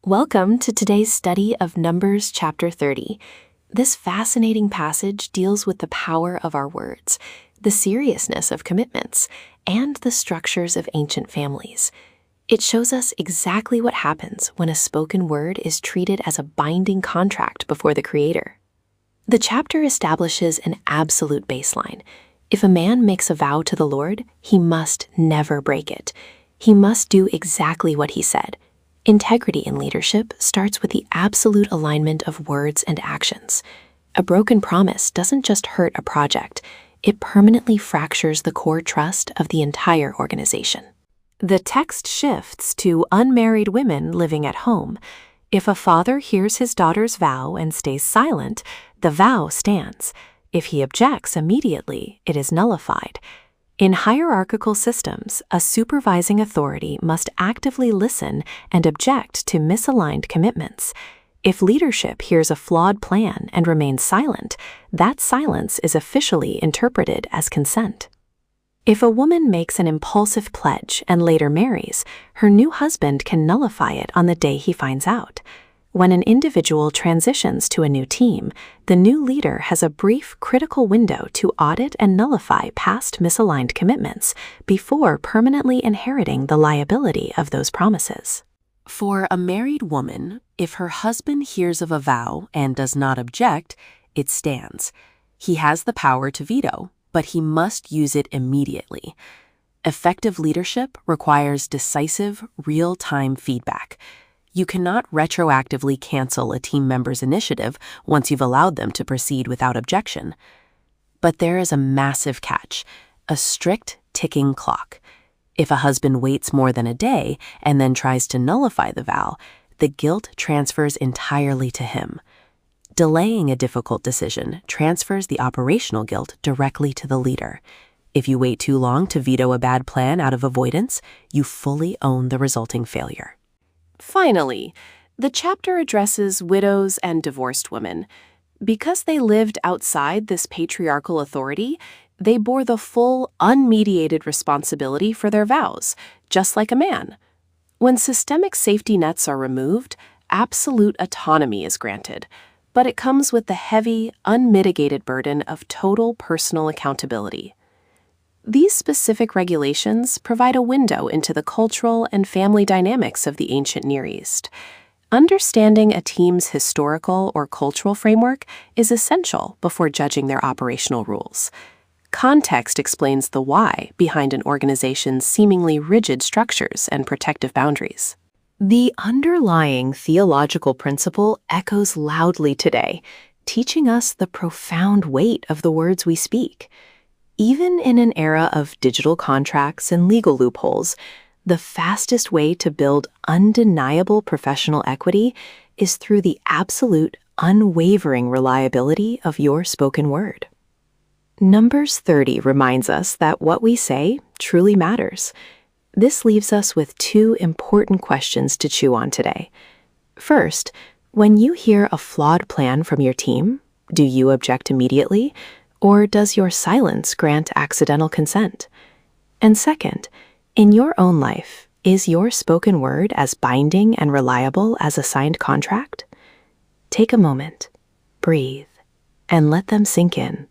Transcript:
Welcome to today's study of Numbers chapter 30. This fascinating passage deals with the power of our words, the seriousness of commitments, and the structures of ancient families. It shows us exactly what happens when a spoken word is treated as a binding contract before the Creator. The chapter establishes an absolute baseline. If a man makes a vow to the Lord, he must never break it. He must do exactly what he said. Integrity in leadership starts with the absolute alignment of words and actions. A broken promise doesn't just hurt a project, it permanently fractures the core trust of the entire organization. The text shifts to unmarried women living at home. If a father hears his daughter's vow and stays silent, the vow stands. If he objects immediately, it is nullified. In hierarchical systems, a supervising authority must actively listen and object to misaligned commitments. If leadership hears a flawed plan and remains silent, that silence is officially interpreted as consent. If a woman makes an impulsive pledge and later marries, her new husband can nullify it on the day he finds out. When an individual transitions to a new team, the new leader has a brief, critical window to audit and nullify past misaligned commitments before permanently inheriting the liability of those promises. For a married woman, if her husband hears of a vow and does not object, it stands. He has the power to veto, but he must use it immediately. Effective leadership requires decisive, real-time feedback. You cannot retroactively cancel a team member's initiative once you've allowed them to proceed without objection. But there is a massive catch, a strict ticking clock. If a husband waits more than a day and then tries to nullify the vow, the guilt transfers entirely to him. Delaying a difficult decision transfers the operational guilt directly to the leader. If you wait too long to veto a bad plan out of avoidance, you fully own the resulting failure. Finally, the chapter addresses widows and divorced women. Because they lived outside this patriarchal authority, they bore the full, unmediated responsibility for their vows, just like a man. When systemic safety nets are removed, absolute autonomy is granted, but it comes with the heavy, unmitigated burden of total personal accountability. These specific regulations provide a window into the cultural and family dynamics of the ancient Near East. Understanding a team's historical or cultural framework is essential before judging their operational rules. Context explains the why behind an organization's seemingly rigid structures and protective boundaries. The underlying theological principle echoes loudly today, teaching us the profound weight of the words we speak. Even in an era of digital contracts and legal loopholes, the fastest way to build undeniable professional equity is through the absolute, unwavering reliability of your spoken word. Numbers 30 reminds us that what we say truly matters. This leaves us with two important questions to chew on today. First, when you hear a flawed plan from your team, do you object immediately, or does your silence grant accidental consent? And second, in your own life, is your spoken word as binding and reliable as a signed contract? Take a moment, breathe, and let them sink in.